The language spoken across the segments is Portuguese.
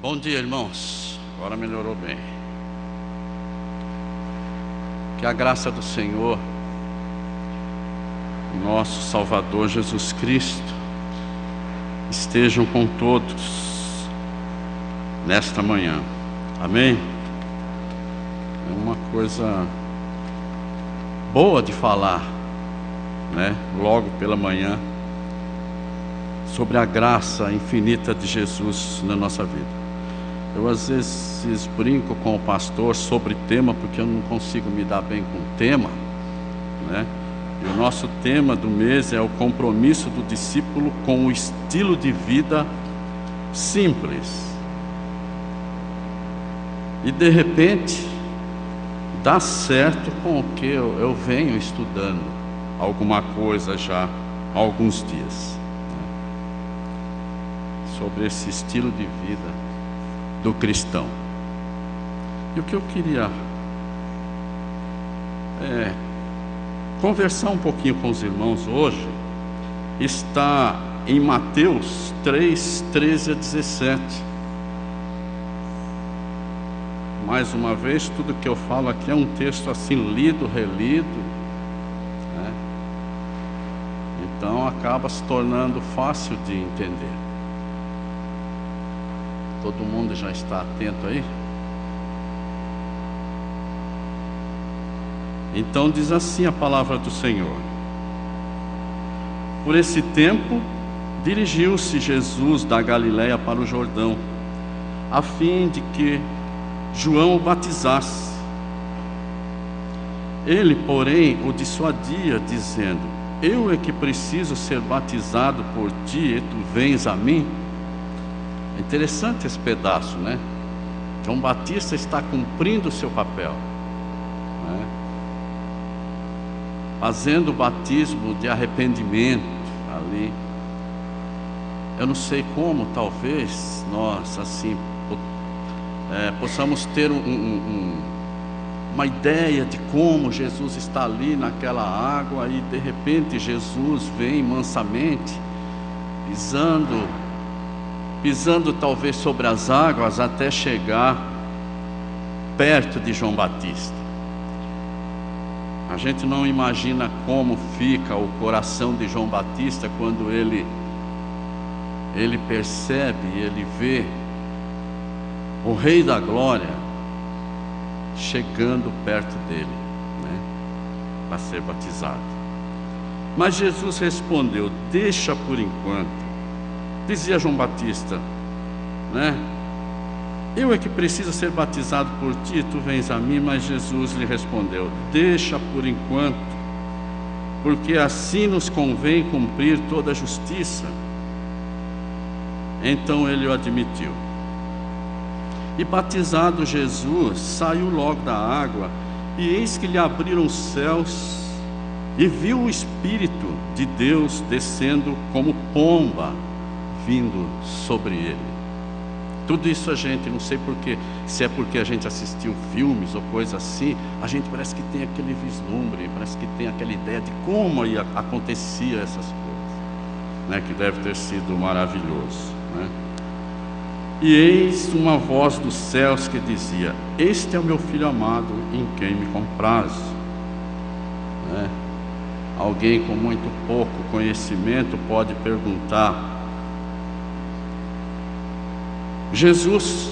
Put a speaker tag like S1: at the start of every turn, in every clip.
S1: Bom dia, irmãos. Agora melhorou bem. Que a graça do Senhor, nosso Salvador Jesus Cristo, estejam com todos nesta manhã. Amém? É uma coisa boa de falar, né? Logo pela manhã, sobre a graça infinita de Jesus na nossa vida. Eu às vezes brinco com o pastor sobre tema, porque eu não consigo me dar bem com o tema, né? E o nosso tema do mês é o compromisso do discípulo com o estilo de vida simples. E de repente dá certo com o que eu venho estudando alguma coisa já há alguns dias, né? Sobre esse estilo de vida do cristão. E o que eu queria conversar um pouquinho com os irmãos hoje está em Mateus 3, 13 a 17. Mais uma vez, tudo que eu falo aqui é um texto assim lido, relido, né? Então acaba se tornando fácil de entender. Todo mundo já está atento aí? Então diz assim a palavra do Senhor: Por esse tempo, dirigiu-se Jesus da Galiléia para o Jordão, a fim de que João o batizasse. Ele, porém, o dissuadia, dizendo: Eu é que preciso ser batizado por ti, e tu vens a mim? É interessante esse pedaço, né? João Batista está cumprindo o seu papel, né? Fazendo o batismo de arrependimento ali. Eu não sei como, talvez nós assim possamos ter uma ideia de como Jesus está ali naquela água, e de repente Jesus vem mansamente pisando talvez sobre as águas até chegar perto de João Batista. A gente não imagina como fica o coração de João Batista quando ele percebe, ele vê o Rei da Glória chegando perto dele, né, para ser batizado. Mas Jesus respondeu: Deixa por enquanto. Dizia João Batista, né? Eu é que preciso ser batizado por ti, tu vens a mim. Mas Jesus lhe respondeu: Deixa por enquanto, porque assim nos convém cumprir toda a justiça. Então ele o admitiu. E batizado Jesus, saiu logo da água, e eis que lhe abriram os céus, e viu o Espírito de Deus descendo como pomba, vindo sobre ele. Tudo isso a gente, não sei porquê, se é porque a gente assistiu filmes ou coisa assim, a gente parece que tem aquele vislumbre, parece que tem aquela ideia de como acontecia essas coisas, né? Que deve ter sido maravilhoso, né? E eis uma voz dos céus que dizia: Este é o meu Filho amado, em quem me comprazo, né? Alguém com muito pouco conhecimento pode perguntar: Jesus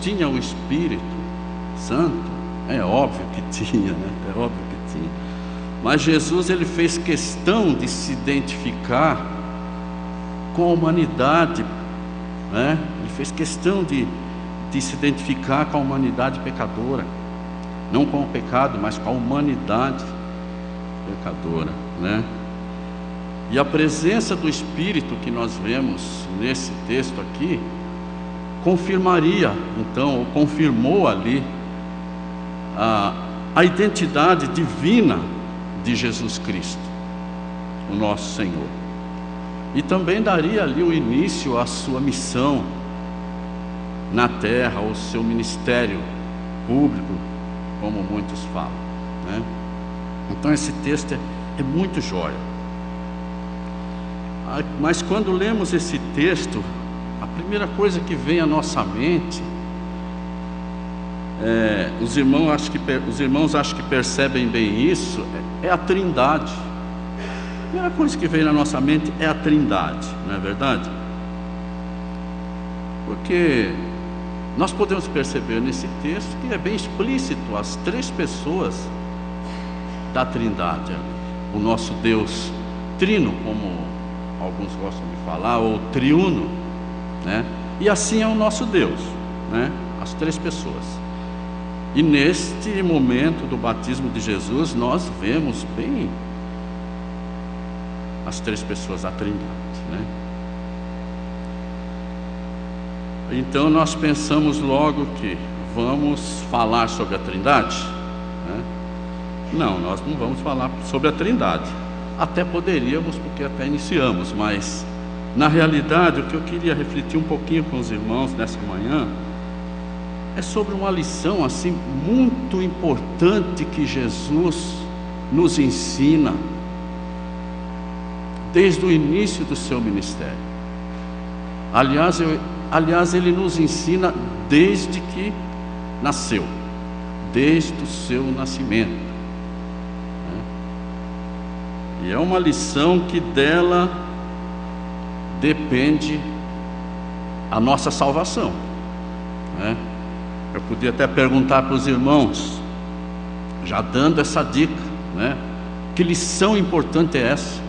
S1: tinha o Espírito Santo? É óbvio que tinha, né? É óbvio que tinha. Mas Jesus, ele fez questão de se identificar com a humanidade, né? Ele fez questão de se identificar com a humanidade pecadora, não com o pecado, mas com a humanidade pecadora, né? E a presença do Espírito que nós vemos nesse texto aqui confirmaria, então, ou confirmou ali a identidade divina de Jesus Cristo, o nosso Senhor. E também daria ali o início à sua missão na terra, ao seu ministério público, como muitos falam, né? Então esse texto é muito jóia. Mas quando lemos esse texto, a primeira coisa que vem à nossa mente, os irmãos acho que percebem bem isso, é a Trindade. A primeira coisa que vem na nossa mente é a Trindade, não é verdade? Porque nós podemos perceber nesse texto que é bem explícito as três pessoas da Trindade. O nosso Deus trino, como alguns gostam de falar, ou triuno, né? E assim é o nosso Deus, né? As três pessoas. E neste momento do batismo de Jesus, nós vemos bem as três pessoas da Trindade, né? Então nós pensamos logo que vamos falar sobre a Trindade, né? Não, nós não vamos falar sobre a Trindade. Até poderíamos, porque até iniciamos, mas na realidade o que eu queria refletir um pouquinho com os irmãos nessa manhã é sobre uma lição assim muito importante que Jesus nos ensina desde o início do seu ministério. Aliás, ele nos ensina desde que nasceu, desde o seu nascimento, né? E é uma lição que dela depende a nossa salvação, né? Eu podia até perguntar para os irmãos, já dando essa dica, né? Que lição importante é essa,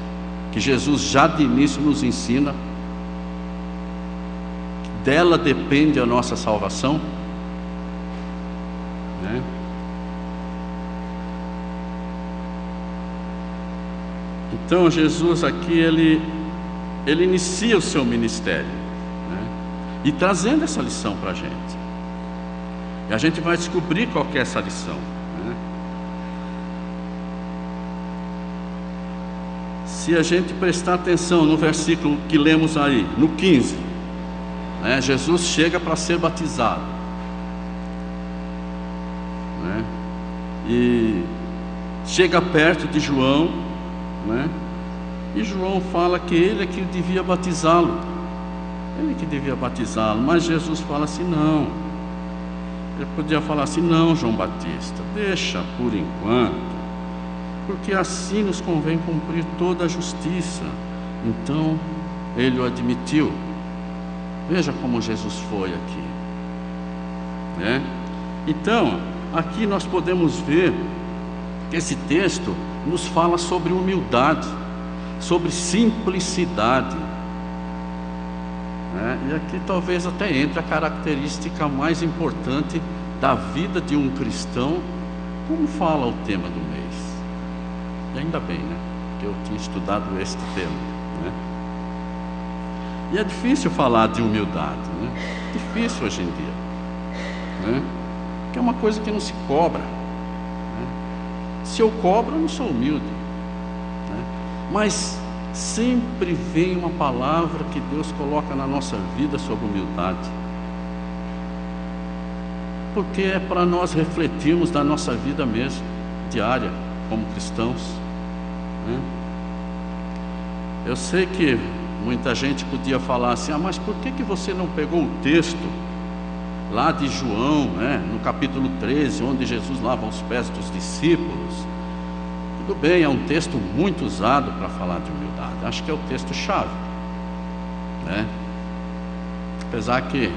S1: que Jesus já de início nos ensina, que dela depende a nossa salvação, né? Então Jesus aqui, ele inicia o seu ministério, né? E trazendo essa lição para a gente. E a gente vai descobrir qual que é essa lição, né? Se a gente prestar atenção no versículo que lemos aí, no 15, né? Jesus chega para ser batizado, né? E chega perto de João, né? E João fala que ele é que devia batizá-lo, mas Jesus fala assim, não. Ele podia falar assim, não, João Batista, deixa por enquanto, porque assim nos convém cumprir toda a justiça. Então ele o admitiu. Veja como Jesus foi aqui, né? Então aqui nós podemos ver que esse texto nos fala sobre humildade, sobre simplicidade, né? E aqui talvez até entre a característica mais importante da vida de um cristão, como fala o tema do mês. E ainda bem, né? Que eu tinha estudado este tema, né? E é difícil falar de humildade, né? Difícil hoje em dia, né? Que é uma coisa que não se cobra, né? Se eu cobro, eu não sou humilde, né? Mas sempre vem uma palavra que Deus coloca na nossa vida sobre humildade, porque é para nós refletirmos da nossa vida mesmo, diária, como cristãos, né? Eu sei que muita gente podia falar assim, mas por que você não pegou o texto lá de João, né, no capítulo 13, onde Jesus lava os pés dos discípulos? Tudo bem, é um texto muito usado para falar de humildade, acho que é o texto-chave, né? Apesar que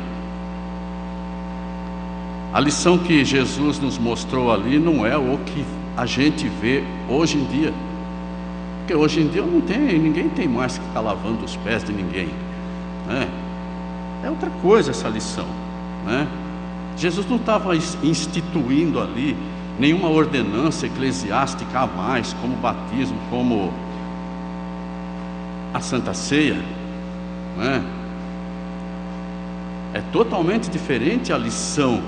S1: a lição que Jesus nos mostrou ali não é o que a gente vê hoje em dia, porque hoje em dia ninguém tem mais que ficar lavando os pés de ninguém, né? É outra coisa essa lição, né? Jesus não estava instituindo ali nenhuma ordenança eclesiástica a mais, como o batismo, como a Santa Ceia, né? É totalmente diferente a lição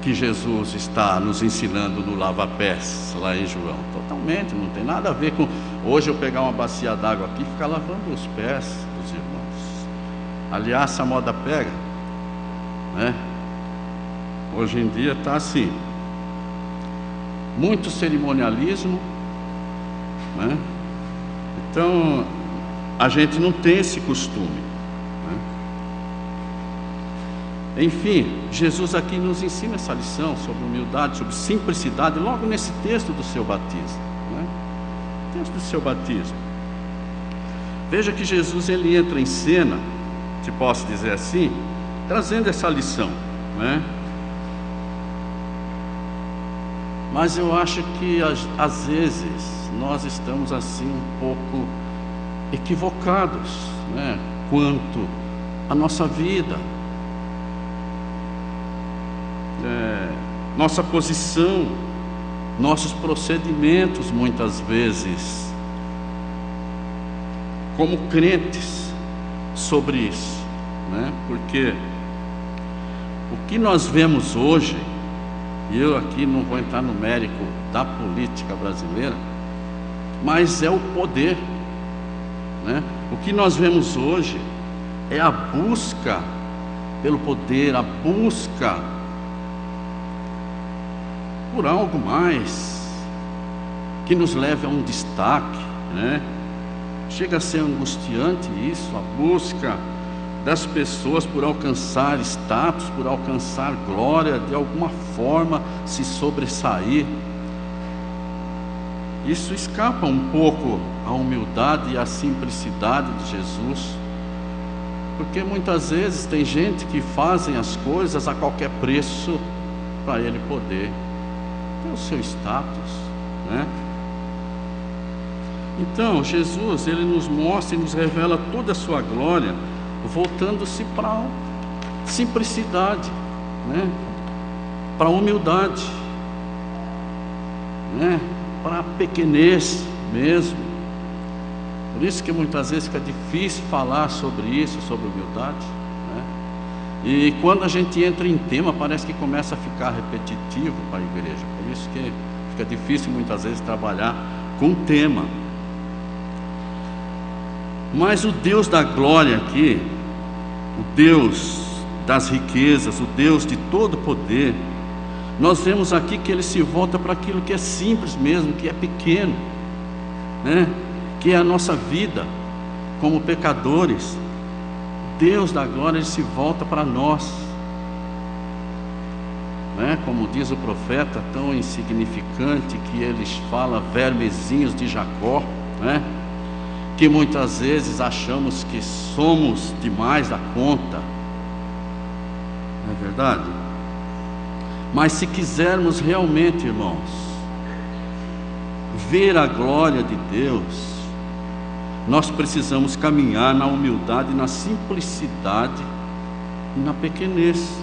S1: que Jesus está nos ensinando no lava-pés lá em João. Totalmente, não tem nada a ver com hoje eu pegar uma bacia d'água aqui e ficar lavando os pés dos irmãos. Aliás, essa moda pega, né? Hoje em dia está assim, muito cerimonialismo, né? Então a gente não tem esse costume, né? Enfim, Jesus aqui nos ensina essa lição sobre humildade, sobre simplicidade, logo nesse texto do seu batismo, né? Texto do seu batismo. Veja que Jesus, ele entra em cena, se posso dizer assim, trazendo essa lição, né? Mas eu acho que às vezes nós estamos assim um pouco equivocados, né, quanto à nossa vida, nossa posição, nossos procedimentos, muitas vezes, como crentes, sobre isso, né? Porque o que nós vemos hoje, e eu aqui não vou entrar no mérito da política brasileira, mas é o poder, né? O que nós vemos hoje é a busca pelo poder, a busca por algo mais, que nos leve a um destaque, né? Chega a ser angustiante isso, a busca das pessoas por alcançar status, por alcançar glória, de alguma forma se sobressair. Isso escapa um pouco à humildade e à simplicidade de Jesus, porque muitas vezes tem gente que fazem as coisas a qualquer preço para ele poder ter o seu status, né? Então Jesus, ele nos mostra e nos revela toda a sua glória, voltando-se para a simplicidade, né? Para a humildade, né? Para a pequenez mesmo. Por isso que muitas vezes fica difícil falar sobre isso, sobre humildade, né? E quando a gente entra em tema, parece que começa a ficar repetitivo para a igreja. Por isso que fica difícil muitas vezes trabalhar com tema. Mas o Deus da glória aqui, o Deus das riquezas, o Deus de todo poder, nós vemos aqui que ele se volta para aquilo que é simples mesmo, que é pequeno, né? Que é a nossa vida como pecadores. Deus da glória, ele se volta para nós, né? Como diz o profeta, tão insignificante que eles falam, vermezinhos de Jacó, né? Que muitas vezes achamos que somos demais da conta, não é verdade? Mas se quisermos realmente, irmãos, ver a glória de Deus, nós precisamos caminhar na humildade, na simplicidade e na pequenez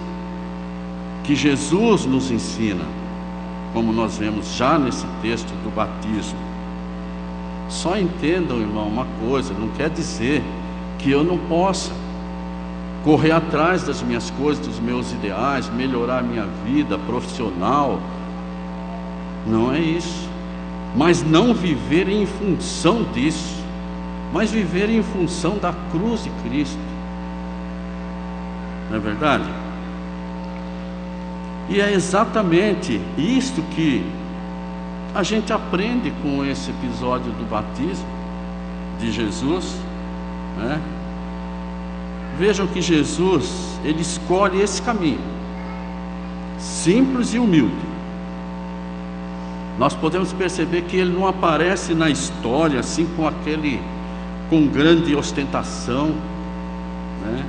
S1: que Jesus nos ensina, como nós vemos já nesse texto do batismo. Só entendam, irmão, uma coisa, não quer dizer que eu não possa correr atrás das minhas coisas, dos meus ideais, melhorar a minha vida profissional, não é isso, mas não viver em função disso, mas viver em função da cruz de Cristo, não é verdade? E é exatamente isto que a gente aprende com esse episódio do batismo de Jesus, né? Vejam que Jesus, ele escolhe esse caminho, simples e humilde. Nós podemos perceber que ele não aparece na história assim com grande ostentação, né?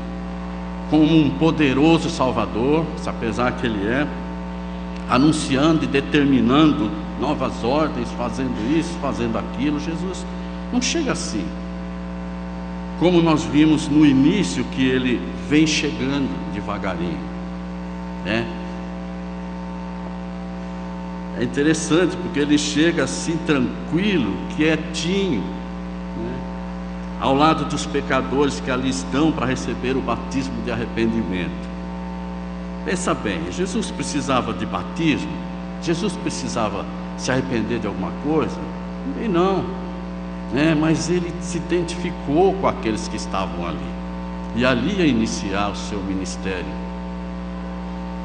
S1: Como um poderoso Salvador, apesar que ele é, anunciando e determinando novas ordens, fazendo isso, fazendo aquilo. Jesus não chega assim, como nós vimos no início, que ele vem chegando devagarinho, né? É interessante porque ele chega assim tranquilo, quietinho, né? Ao lado dos pecadores que ali estão para receber o batismo de arrependimento. Pensa bem, Jesus precisava de batismo? Jesus precisava se arrepender de alguma coisa? Também não, né? Mas ele se identificou com aqueles que estavam ali, e ali ia iniciar o seu ministério,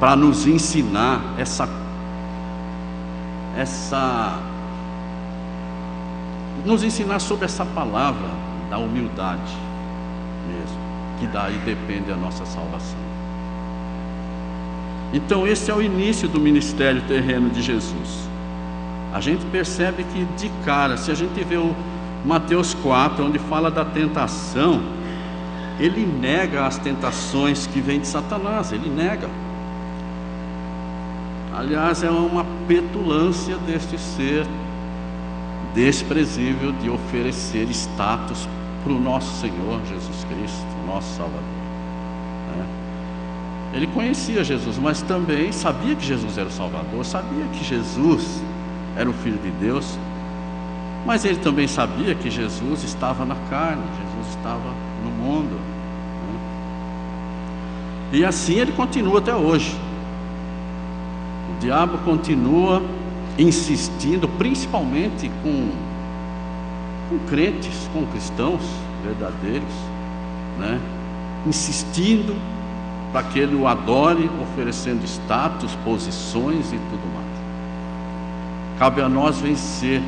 S1: para nos ensinar nos ensinar sobre essa palavra da humildade mesmo, que daí depende a nossa salvação. Então esse é o início do ministério terreno de Jesus. A gente percebe que de cara, se a gente vê o Mateus 4, onde fala da tentação, ele nega as tentações que vêm de Satanás, ele nega. Aliás, é uma petulância deste ser desprezível de oferecer status para o nosso Senhor Jesus Cristo, nosso Salvador. Ele conhecia Jesus, mas também sabia que Jesus era o Salvador, sabia que Jesus era o Filho de Deus, mas ele também sabia que Jesus estava na carne, Jesus estava no mundo. E assim ele continua até hoje. O diabo continua insistindo, principalmente com crentes, com cristãos verdadeiros, insistindo para que ele o adore, oferecendo status, posições e tudo mais. Cabe a nós vencer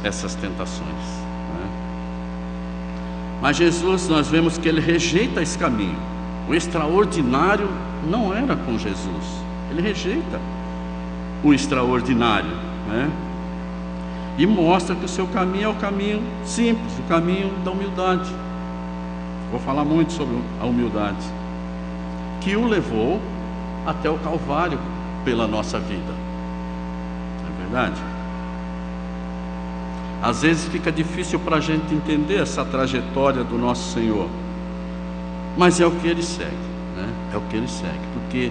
S1: essas tentações. Mas Jesus, nós vemos que ele rejeita esse caminho. O extraordinário não era com Jesus. Ele rejeita o extraordinário, e mostra que o seu caminho é o caminho simples, o caminho da humildade. Vou falar muito sobre a humildade, que o levou até o Calvário pela nossa vida. Não é verdade? Às vezes fica difícil para a gente entender essa trajetória do nosso Senhor, mas é o que ele segue, é o que ele segue, porque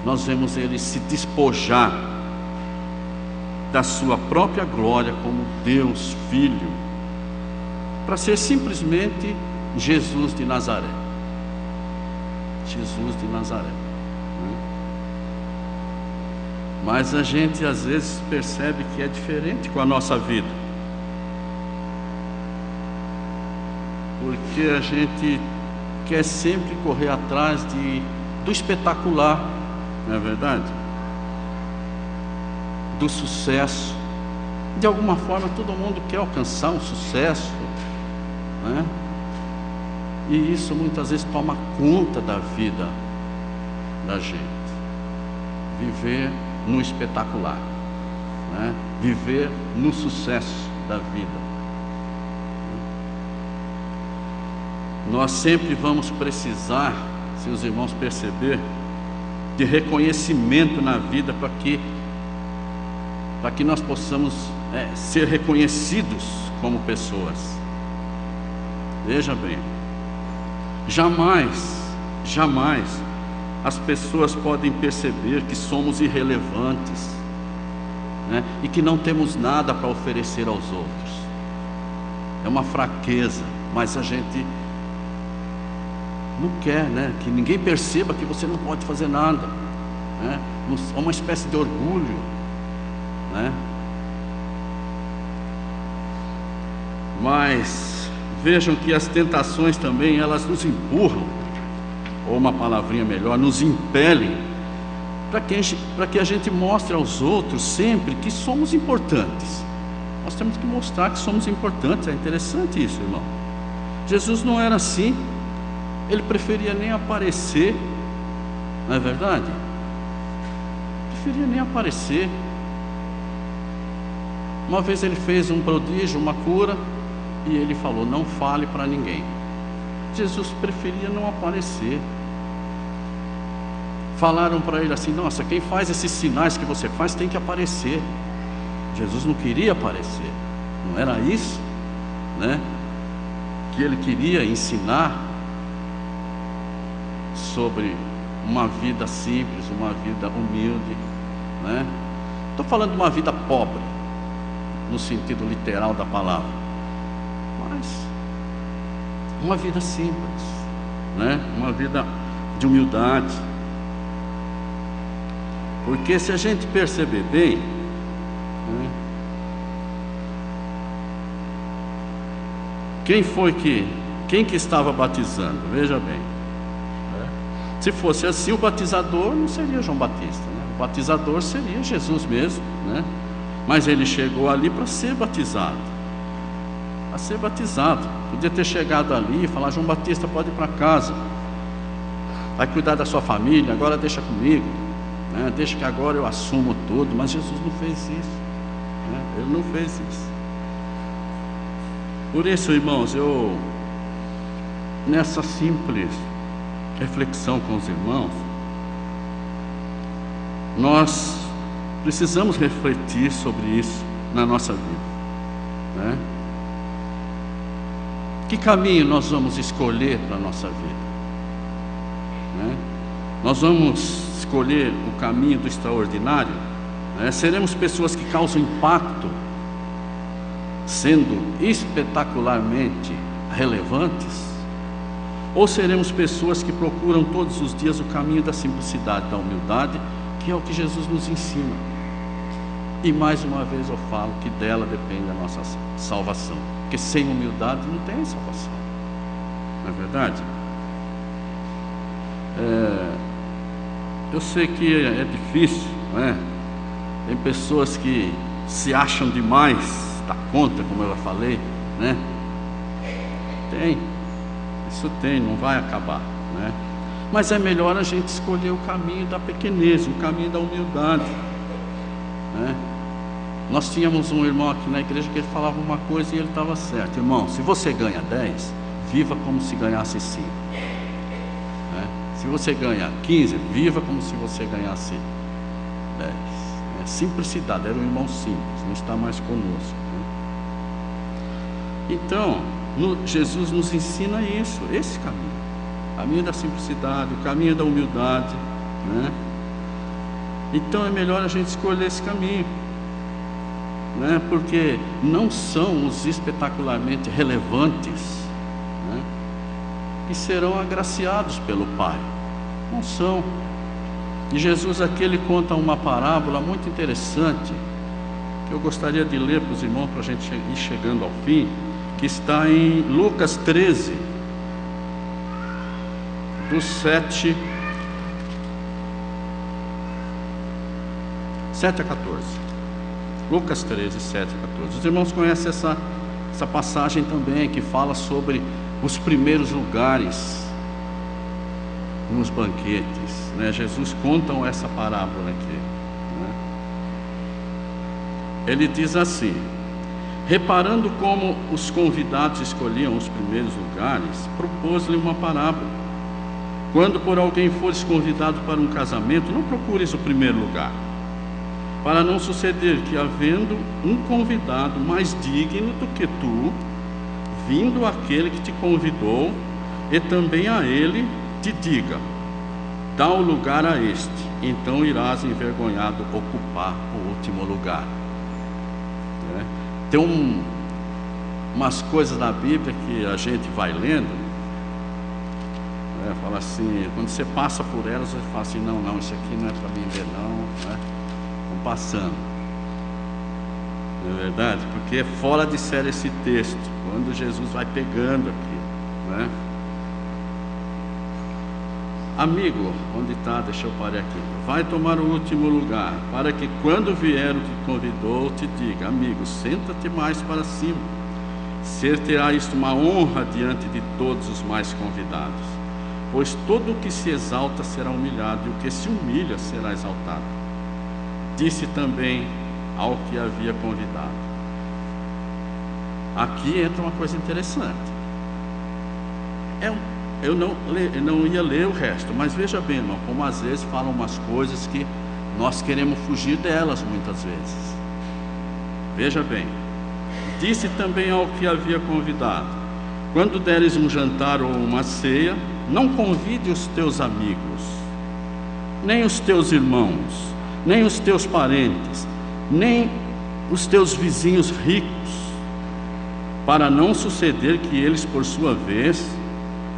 S1: nós vemos ele se despojar da sua própria glória como Deus Filho, para ser simplesmente Jesus de Nazaré. Jesus de Nazaré. Mas a gente às vezes percebe que é diferente com a nossa vida, porque a gente quer sempre correr atrás do espetacular, não é verdade? Do sucesso. De alguma forma todo mundo quer alcançar um sucesso, e isso muitas vezes toma conta da vida da gente. Viver no espetacular, viver no sucesso da vida. Nós sempre vamos precisar, se os irmãos perceber, de reconhecimento na vida para que nós possamos ser reconhecidos como pessoas. Veja bem, jamais as pessoas podem perceber que somos irrelevantes, e que não temos nada para oferecer aos outros. É uma fraqueza, mas a gente não quer, que ninguém perceba que você não pode fazer nada, é uma espécie de orgulho, Mas vejam que as tentações também, elas nos empurram, ou uma palavrinha melhor, nos impelem para que a gente mostre aos outros sempre que somos importantes. Nós temos que mostrar que somos importantes. É interessante isso, irmão. Jesus não era assim. Ele preferia nem aparecer, não é verdade? Preferia nem aparecer. Uma vez ele fez um prodígio, uma cura, e ele falou: não fale para ninguém. Jesus preferia não aparecer. Falaram para ele assim: nossa, quem faz esses sinais que você faz tem que aparecer. Jesus não queria aparecer. Não era isso, que ele queria ensinar sobre uma vida simples, uma vida humilde, Estou falando de uma vida pobre, no sentido literal da palavra, mas uma vida simples, uma vida de humildade. Porque se a gente perceber bem, quem que estava batizando? Veja bem, se fosse assim, o batizador não seria João Batista, o batizador seria Jesus mesmo, mas ele chegou ali para ser batizado, podia ter chegado ali e falar: João Batista, pode ir para casa. vai cuidar da sua família, agora deixa comigo, né? Deixa que agora eu assumo tudo. Mas Jesus não fez isso, né? Ele não fez isso. Por isso, irmãos, nessa simples reflexão com os irmãos, nós precisamos refletir sobre isso na nossa vida, né? Que caminho nós vamos escolher para a nossa vida, né? Nós vamos escolher o caminho do extraordinário, né? Seremos pessoas que causam impacto, sendo espetacularmente relevantes, ou seremos pessoas que procuram todos os dias o caminho da simplicidade, da humildade, que é o que Jesus nos ensina? E mais uma vez eu falo que dela depende a nossa salvação, porque sem humildade não tem salvação, não é verdade? Eu sei que é difícil, não é? Tem pessoas que se acham demais da conta, como eu já falei, né? Isso tem, não vai acabar, né? Mas é melhor a gente escolher o caminho da pequenez, o caminho da humildade, né? Nós tínhamos um irmão aqui na igreja que ele falava uma coisa e ele estava certo. Irmão, se você ganha 10, viva como se ganhasse 5, né? Se você ganha 15, viva como se você ganhasse 10. Simplicidade, era um irmão simples, não está mais conosco, né? Então, Jesus nos ensina isso, esse caminho da simplicidade, o caminho da humildade, né? Então é melhor a gente escolher esse caminho, né? Porque não são os espetacularmente relevantes, né, que serão agraciados pelo Pai, não são. E Jesus aqui ele conta uma parábola muito interessante, que eu gostaria de ler para os irmãos, para a gente ir chegando ao fim, que está em Lucas 13, dos 7 a 14. Lucas 13, 7 a 14. Os irmãos conhecem essa passagem também, que fala sobre os primeiros lugares nos banquetes, né? Jesus conta essa parábola aqui, né? Ele diz assim: reparando como os convidados escolhiam os primeiros lugares, propôs-lhe uma parábola. Quando por alguém fores convidado para um casamento, não procures o primeiro lugar, para não suceder que, havendo um convidado mais digno do que tu, vindo aquele que te convidou, e também a ele te diga: dá o lugar a este, então irás envergonhado ocupar o último lugar. Tem umas coisas na Bíblia que a gente vai lendo, fala assim, quando você passa por elas, você fala assim, não, isso aqui não é para mim ver não, né? Vão passando, não é verdade? Porque é fora de série esse texto, quando Jesus vai pegando aqui, né? Amigo, onde está? Deixa eu parar aqui. Vai tomar o último lugar, para que quando vier o que convidou, te diga: amigo, senta-te mais para cima. Ser-te-á isto uma honra diante de todos os mais convidados. Pois todo o que se exalta será humilhado, e o que se humilha será exaltado. Disse também ao que havia convidado. Aqui entra uma coisa interessante. Eu não ia ler o resto, mas veja bem, irmão, como às vezes falam umas coisas que nós queremos fugir delas muitas vezes. Veja bem, disse também ao que havia convidado: quando deres um jantar ou uma ceia, não convide os teus amigos, nem os teus irmãos, nem os teus parentes, nem os teus vizinhos ricos, para não suceder que eles, por sua vez,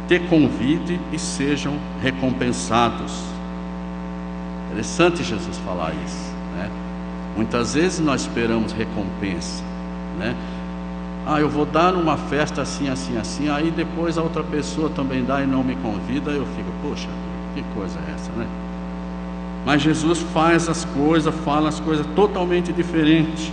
S1: te convide e sejam recompensados. Interessante Jesus falar isso, né? Muitas vezes nós esperamos recompensa, né? Eu vou dar uma festa assim, assim, assim, aí depois a outra pessoa também dá e não me convida, eu fico, poxa, que coisa é essa, né? Mas Jesus faz as coisas, fala as coisas totalmente diferentes.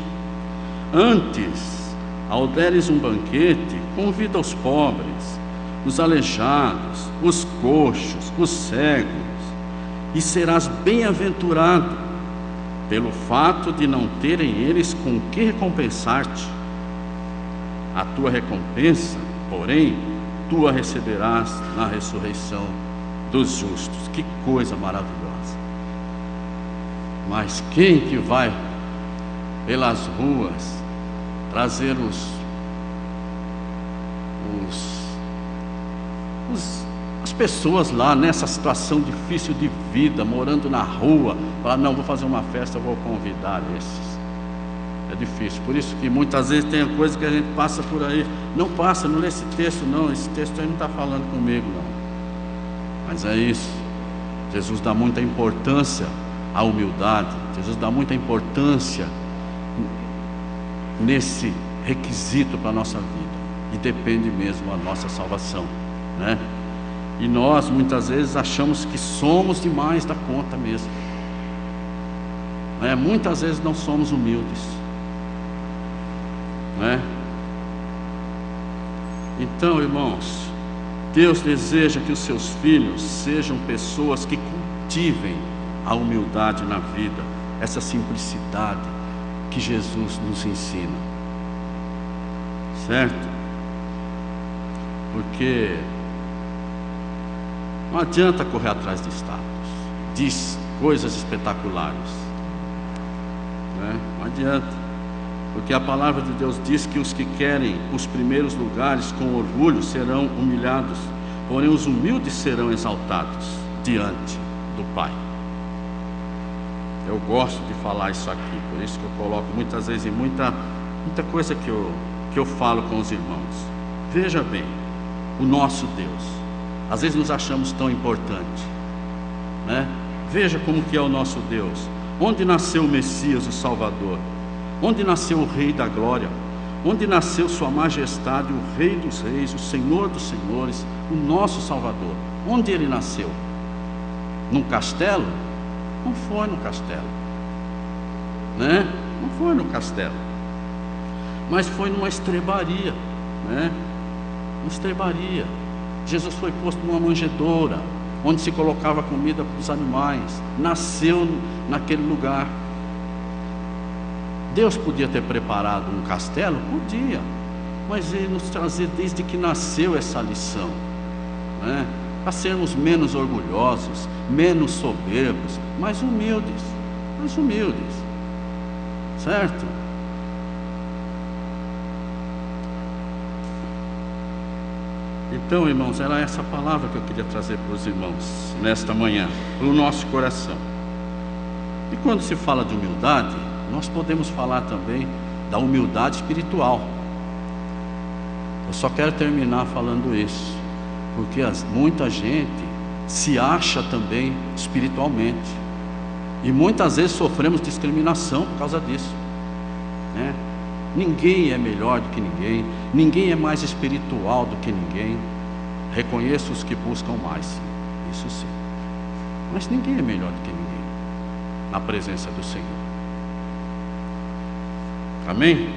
S1: Antes, ao deres um banquete, convida os pobres, os aleijados, os coxos, os cegos, e serás bem-aventurado, pelo fato de não terem eles com que recompensar-te. A tua recompensa, porém, tu a receberás na ressurreição dos justos. Que coisa maravilhosa! Mas quem que vai pelas ruas trazer as pessoas lá nessa situação difícil de vida, morando na rua, falar, não, vou fazer uma festa, vou convidar esses? É difícil. Por isso que muitas vezes tem coisa que a gente passa por aí, não passa, não lê esse texto não, esse texto aí não está falando comigo não. Mas é isso, Jesus dá muita importância à humildade, Jesus dá muita importância nesse requisito para a nossa vida, e depende mesmo da nossa salvação, né? E nós muitas vezes achamos que somos demais da conta mesmo, né? Muitas vezes não somos humildes, né? Então, irmãos, Deus deseja que os seus filhos sejam pessoas que cultivem a humildade na vida, essa simplicidade que Jesus nos ensina, certo? Porque não adianta correr atrás de status, de coisas espetaculares, né? Não adianta, porque a palavra de Deus diz que os que querem os primeiros lugares com orgulho serão humilhados, porém os humildes serão exaltados diante do Pai. Eu gosto de falar isso aqui, por isso que eu coloco muitas vezes em muita coisa que eu falo com os irmãos. Veja bem, o nosso Deus, às vezes nos achamos tão importantes, né? Veja como que é o nosso Deus. Onde nasceu o Messias, o Salvador? Onde nasceu o Rei da Glória? Onde nasceu Sua Majestade, o Rei dos Reis, o Senhor dos Senhores, o nosso Salvador? Onde Ele nasceu? Num castelo? Não foi no castelo, né? Não foi no castelo, mas foi numa estrebaria, né? Uma estrebaria. Jesus foi posto numa manjedoura, onde se colocava comida para os animais. Nasceu naquele lugar. Deus podia ter preparado um castelo? Podia, mas Ele nos trazer desde que nasceu essa lição, né? Para sermos menos orgulhosos, menos soberbos, mais humildes, certo? Então, irmãos, era essa palavra que eu queria trazer para os irmãos nesta manhã, para o nosso coração. E quando se fala de humildade, nós podemos falar também da humildade espiritual. Eu só quero terminar falando isso, porque muita gente se acha também espiritualmente, e muitas vezes sofremos discriminação por causa disso, né? Ninguém é melhor do que ninguém, ninguém é mais espiritual do que ninguém. Reconheço os que buscam mais, sim, isso sim, mas ninguém é melhor do que ninguém na presença do Senhor. Amém?